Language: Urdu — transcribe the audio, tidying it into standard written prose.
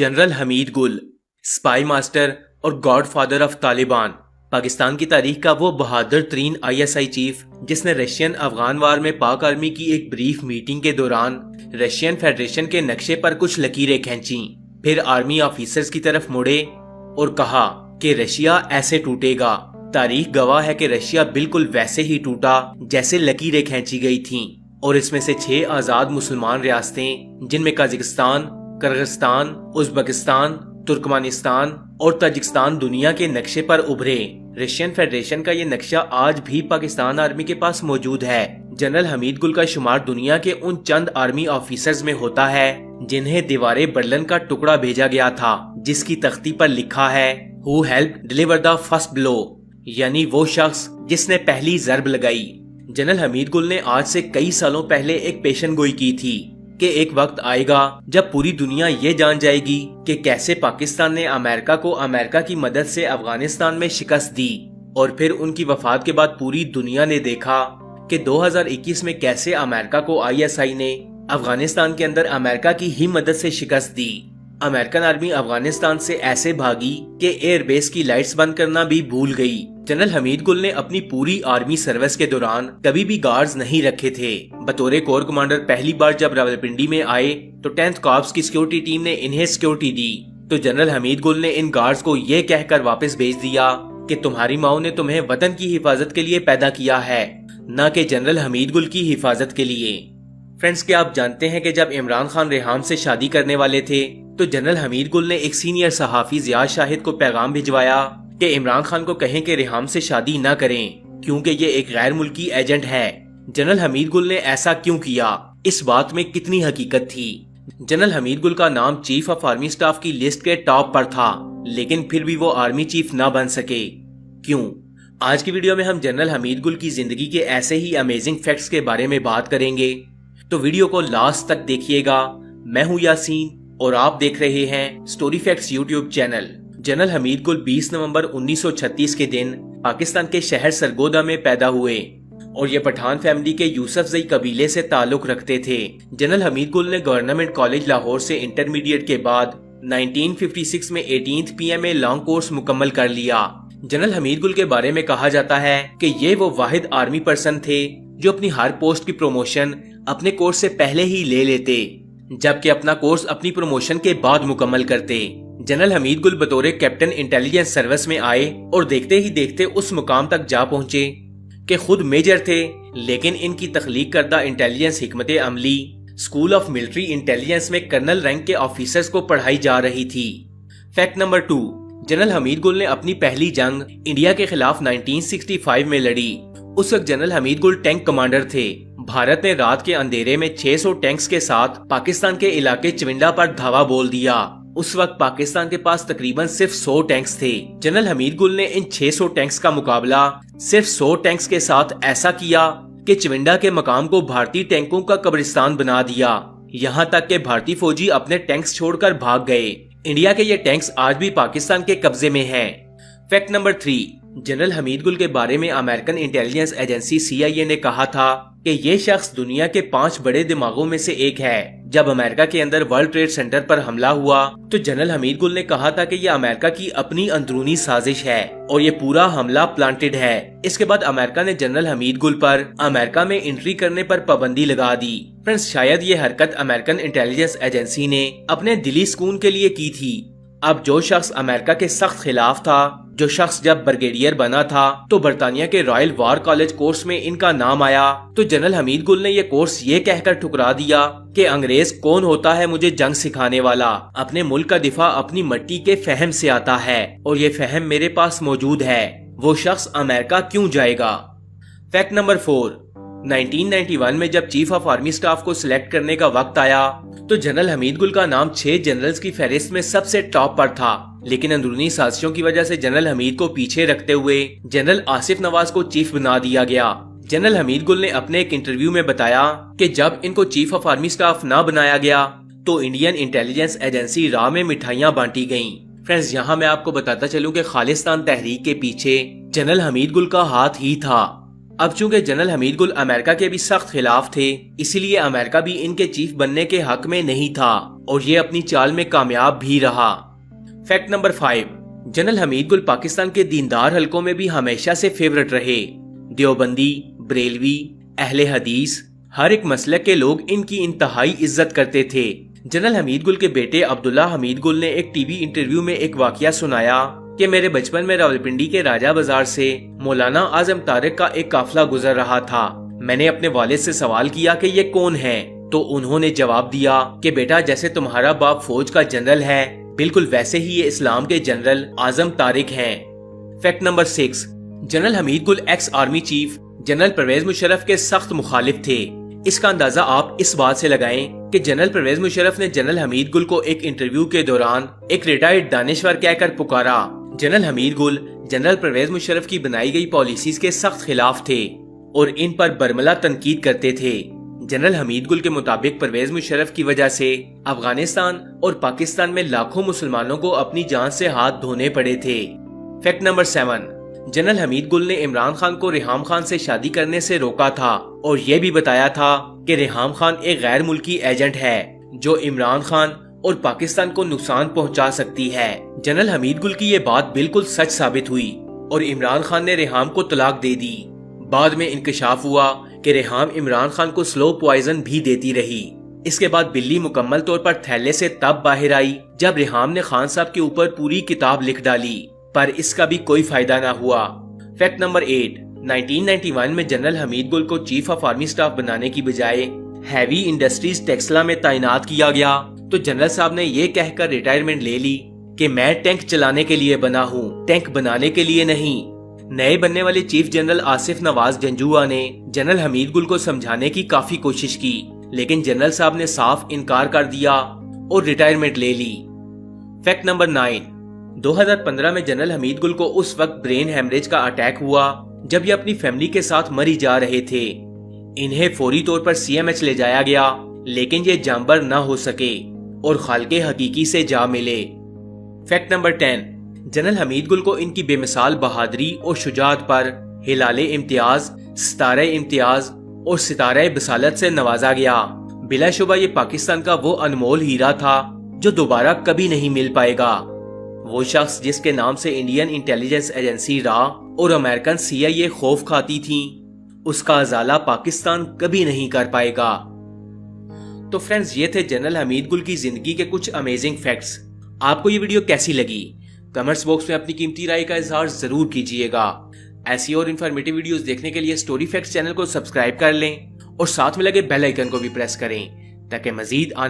جنرل حمید گل، اسپائی ماسٹر اور God father of Taliban, Pakistan کی تاریخ کا وہ بہادر ترین ISI چیف جس نے رشین افغان وار میں پاک آرمی کی ایک بریف میٹنگ کے دوران رشین فیڈریشن کے نقشے پر کچھ لکیریں کھینچیں، پھر آرمی آفیسرز کی طرف مڑے اور کہا کہ رشیا ایسے ٹوٹے گا۔ تاریخ گواہ ہے کہ رشیا بالکل ویسے ہی ٹوٹا جیسے لکیریں کھینچی گئی تھیں، اور اس میں سے 6 آزاد مسلمان ریاستیں جن میں قازقستان، کرغزستان، ازبکستان، ترکمانستان اور تاجکستان دنیا کے نقشے پر ابھرے۔ رشین فیڈریشن کا یہ نقشہ آج بھی پاکستان آرمی کے پاس موجود ہے۔ جنرل حمید گل کا شمار دنیا کے ان چند آرمی آفیسرز میں ہوتا ہے جنہیں دیوارے برلن کا ٹکڑا بھیجا گیا تھا جس کی تختی پر لکھا ہے "Who helped deliver the first blow"، یعنی وہ شخص جس نے پہلی ضرب لگائی۔ جنرل حمید گل نے آج سے کئی سالوں پہلے ایک پیشن گوئی کی تھی کہ ایک وقت آئے گا جب پوری دنیا یہ جان جائے گی کہ کیسے پاکستان نے امریکہ کو امریکہ کی مدد سے افغانستان میں شکست دی، اور پھر ان کی وفات کے بعد پوری دنیا نے دیکھا کہ 2021 میں کیسے امریکہ کو ISI نے افغانستان کے اندر امریکہ کی ہی مدد سے شکست دی۔ امریکن آرمی افغانستان سے ایسے بھاگی کہ ایئر بیس کی لائٹس بند کرنا بھی بھول گئی۔ جنرل حمید گل نے اپنی پوری آرمی سروس کے دوران کبھی بھی گارڈز نہیں رکھے تھے۔ بطور کور کمانڈر پہلی بار جب راولپنڈی میں آئے تو 10th کارپس کی سیکیورٹی ٹیم نے انہیں سیکیورٹی دی، تو جنرل حمید گل نے ان گارڈز کو یہ کہہ کر واپس بھیج دیا کہ تمہاری ماؤں نے تمہیں وطن کی حفاظت کے لیے پیدا کیا ہے، نہ کہ جنرل حمید گل کی حفاظت کے لیے۔ فرینڈز، کیا آپ جانتے ہیں کہ جب عمران خان ریحام سے شادی کرنے والے تھے تو جنرل حمید گل نے ایک سینئر صحافی ضیاء شاہد کو پیغام بھجوایا کہ عمران خان کو کہیں کہ ریحام سے شادی نہ کریں کیونکہ یہ ایک غیر ملکی ایجنٹ ہے۔ جنرل حمید گل نے ایسا کیوں کیا؟ اس بات میں کتنی حقیقت تھی؟ جنرل حمید گل کا نام چیف آف آرمی سٹاف کی لسٹ کے ٹاپ پر تھا، لیکن پھر بھی وہ آرمی چیف نہ بن سکے۔ کیوں؟ آج کی ویڈیو میں ہم جنرل حمید گل کی زندگی کے ایسے ہی امیزنگ فیکٹس کے بارے میں بات کریں گے، تو ویڈیو کو لاسٹ تک دیکھیے گا۔ میں ہوں یاسین اور آپ دیکھ رہے ہیں story facts YouTube channel. General Hamid Gul 20 نومبر 1936 کے دن پاکستان کے شہر سرگودا میں پیدا ہوئے اور یہ پٹھان فیملی کے یوسف زئی قبیلے سے تعلق رکھتے تھے۔ جنرل حمید گل نے گورنمنٹ کالج لاہور سے انٹرمیڈیٹ کے بعد 1956 میں 18th PMA لانگ کورس مکمل کر لیا۔ جنرل حمید گل کے بارے میں کہا جاتا ہے کہ یہ وہ واحد آرمی پرسن تھے جو اپنی ہر پوسٹ کی پروموشن اپنے کورس سے پہلے ہی لے لیتے، جبکہ اپنا کورس اپنی پروموشن کے بعد مکمل کرتے۔ جنرل حمید گل بطور کیپٹن انٹیلیجنس سروس میں آئے اور دیکھتے ہی دیکھتے اس مقام تک جا پہنچے کہ خود میجر تھے، لیکن ان کی تخلیق کردہ انٹیلیجنس حکمت عملی اسکول آف ملٹری انٹیلیجنس میں کرنل رینک کے آفیسرز کو پڑھائی جا رہی تھی۔ فیکٹ نمبر 2، جنرل حمید گل نے اپنی پہلی جنگ انڈیا کے خلاف 1965 میں لڑی۔ اس وقت جنرل حمید گل ٹینک کمانڈر تھے۔ بھارت نے رات کے اندھیرے میں 600 ٹینکس کے ساتھ پاکستان کے علاقے چونڈا پر دھاوا بول دیا۔ اس وقت پاکستان کے پاس تقریباً صرف 100 ٹینکس تھے۔ جنرل حمید گل نے ان 600 ٹینکس کا مقابلہ صرف 100 ٹینکس کے ساتھ ایسا کیا کہ چونڈا کے مقام کو بھارتی ٹینکوں کا قبرستان بنا دیا، یہاں تک کہ بھارتی فوجی اپنے ٹینکس چھوڑ کر بھاگ گئے۔ انڈیا کے یہ ٹینکس آج بھی پاکستان کے قبضے میں ہیں۔ فیکٹ نمبر 3، جنرل حمید گل کے بارے میں امریکن انٹیلیجنس ایجنسی CIA نے کہا تھا کہ یہ شخص دنیا کے 5 بڑے دماغوں میں سے ایک ہے۔ جب امریکہ کے اندر ورلڈ ٹریڈ سینٹر پر حملہ ہوا تو جنرل حمید گل نے کہا تھا کہ یہ امریکہ کی اپنی اندرونی سازش ہے اور یہ پورا حملہ پلانٹڈ ہے۔ اس کے بعد امریکہ نے جنرل حمید گل پر امریکہ میں انٹری کرنے پر پابندی لگا دی۔ فرینڈز، شاید یہ حرکت امریکن انٹیلیجنس ایجنسی نے اپنے دلی سکون کے لیے کی تھی۔ اب جو شخص امریکہ کے سخت خلاف تھا، جو شخص جب بریگیڈیئر بنا تھا تو برطانیہ کے رائل وار کالج کورس میں ان کا نام آیا، تو جنرل حمید گل نے یہ کورس یہ کہہ کر ٹھکرا دیا کہ انگریز کون ہوتا ہے مجھے جنگ سکھانے والا، اپنے ملک کا دفاع اپنی مٹی کے فہم سے آتا ہے اور یہ فہم میرے پاس موجود ہے، وہ شخص امریکہ کیوں جائے گا۔ فیکٹ نمبر 4، 1991 میں جب چیف آف آرمی سٹاف کو سلیکٹ کرنے کا وقت آیا تو جنرل حمید گل کا نام 6 جنرلز کی فہرست میں سب سے ٹاپ پر تھا، لیکن اندرونی سازشوں کی وجہ سے جنرل حمید کو پیچھے رکھتے ہوئے جنرل آصف نواز کو چیف بنا دیا گیا۔ جنرل حمید گل نے اپنے ایک انٹرویو میں بتایا کہ جب ان کو چیف آف آرمی سٹاف نہ بنایا گیا تو انڈین انٹیلیجنس ایجنسی راہ میں مٹھائیاں بانٹی گئیں۔ فرینڈز، یہاں میں آپ کو بتاتا چلوں کہ خالصتان تحریک کے پیچھے جنرل حمید گل کا ہاتھ ہی تھا۔ اب چونکہ جنرل حمید گل امریکہ کے بھی سخت خلاف تھے، اسی لیے امریکہ بھی ان کے چیف بننے کے حق میں نہیں تھا۔ اور یہ اپنی چال میں کامیاب بھی رہا۔ فیکٹ نمبر 5، جنرل حمید گل پاکستان کے دیندار حلقوں میں بھی ہمیشہ سے فیورٹ رہے۔ دیوبندی، بریلوی، اہل حدیث، ہر ایک مسلک کے لوگ ان کی انتہائی عزت کرتے تھے۔ جنرل حمید گل کے بیٹے عبداللہ حمید گل نے ایک ٹی وی انٹرویو میں ایک واقعہ سنایا کہ میرے بچپن میں راولپنڈی کے راجہ بازار سے مولانا اعظم طارق کا ایک قافلہ گزر رہا تھا۔ میں نے اپنے والد سے سوال کیا کہ یہ کون ہے، تو انہوں نے جواب دیا کہ بیٹا جیسے تمہارا باپ فوج کا جنرل ہے، بالکل ویسے ہی یہ اسلام کے جنرل اعظم طارق ہیں۔ Fact number 6، general Hamid Gul ex army chief general Pervez Musharraf کے سخت مخالف تھے۔ اس کا اندازہ آپ اس بات سے لگائیں کہ جنرل پرویز مشرف نے جنرل حمید گل کو ایک انٹرویو کے دوران ایک ریٹائرڈ دانشور کہہ کر پکارا۔ جنرل حمید گل جنرل پرویز مشرف کی بنائی گئی پالیسیز کے سخت خلاف تھے اور ان پر برملا تنقید کرتے تھے۔ جنرل حمید گل کے مطابق پرویز مشرف کی وجہ سے افغانستان اور پاکستان میں لاکھوں مسلمانوں کو اپنی جان سے ہاتھ دھونے پڑے تھے۔ فیکٹ نمبر 7، جنرل حمید گل نے عمران خان کو ریحام خان سے شادی کرنے سے روکا تھا اور یہ بھی بتایا تھا کہ ریحام خان ایک غیر ملکی ایجنٹ ہے جو عمران خان اور پاکستان کو نقصان پہنچا سکتی ہے۔ جنرل حمید گل کی یہ بات بالکل سچ ثابت ہوئی اور عمران خان نے ریحام کو طلاق دے دی۔ بعد میں انکشاف ہوا کہ ریحام عمران خان کو سلو پوائزن بھی دیتی رہی۔ اس کے بعد بلی مکمل طور پر تھیلے سے تب باہر آئی جب ریحام نے خان صاحب کے اوپر پوری کتاب لکھ ڈالی، پر اس کا بھی کوئی فائدہ نہ ہوا۔ فیکٹ نمبر 8، 1991 میں جنرل حمید گل کو چیف آف آرمی سٹاف بنانے کی بجائے ہیوی انڈسٹریز ٹیکسلا میں تعینات کیا گیا تو جنرل صاحب نے یہ کہہ کر ریٹائرمنٹ لے لی کہ میں ٹینک چلانے کے لیے بنا ہوں، ٹینک بنانے کے لیے نہیں۔ نئے بننے والے چیف جنرل آصف نواز جنجوعہ نے جنرل حمید گل کو سمجھانے کی کافی کوشش کی، لیکن جنرل صاحب نے صاف انکار کر دیا اور ریٹائرمنٹ لے لی۔ فیکٹ نمبر 9، 2015 میں جنرل حمید گل کو اس وقت برین ہیمریج کا اٹیک ہوا جب یہ اپنی فیملی کے ساتھ مری جا رہے تھے۔ انہیں فوری طور پر سی ایم ایچ لے جایا گیا، لیکن یہ جانبر نہ ہو سکے اور خالق حقیقی سے جا ملے۔ فیکٹ نمبر 10، جنرل حمید گل کو ان کی بے مثال بہادری اور شجاعت پر ہلال امتیاز، ستارہ امتیاز اور ستارہ بصالت سے نوازا گیا۔ بلا شبہ یہ پاکستان کا وہ انمول ہیرا تھا جو دوبارہ کبھی نہیں مل پائے گا۔ وہ شخص جس کے نام سے انڈین انٹیلیجنس ایجنسی را اور امریکن CIA خوف کھاتی تھیں، اس کا ازالہ پاکستان کبھی نہیں کر پائے گا۔ تو فرینڈز، یہ تھے جنرل حمید گل کی زندگی کے کچھ امیزنگ فیکٹس۔ آپ کو یہ ویڈیو کیسی لگی؟ کمنٹس باکس میں اپنی قیمتی رائے کا اظہار ضرور کیجیے گا۔ ایسی اور انفارمیٹیو ویڈیوز دیکھنے کے لیے سٹوری فیکٹس چینل کو سبسکرائب کر لیں اور ساتھ میں لگے بیل آئیکن کو بھی پریس کریں تاکہ مزید آنے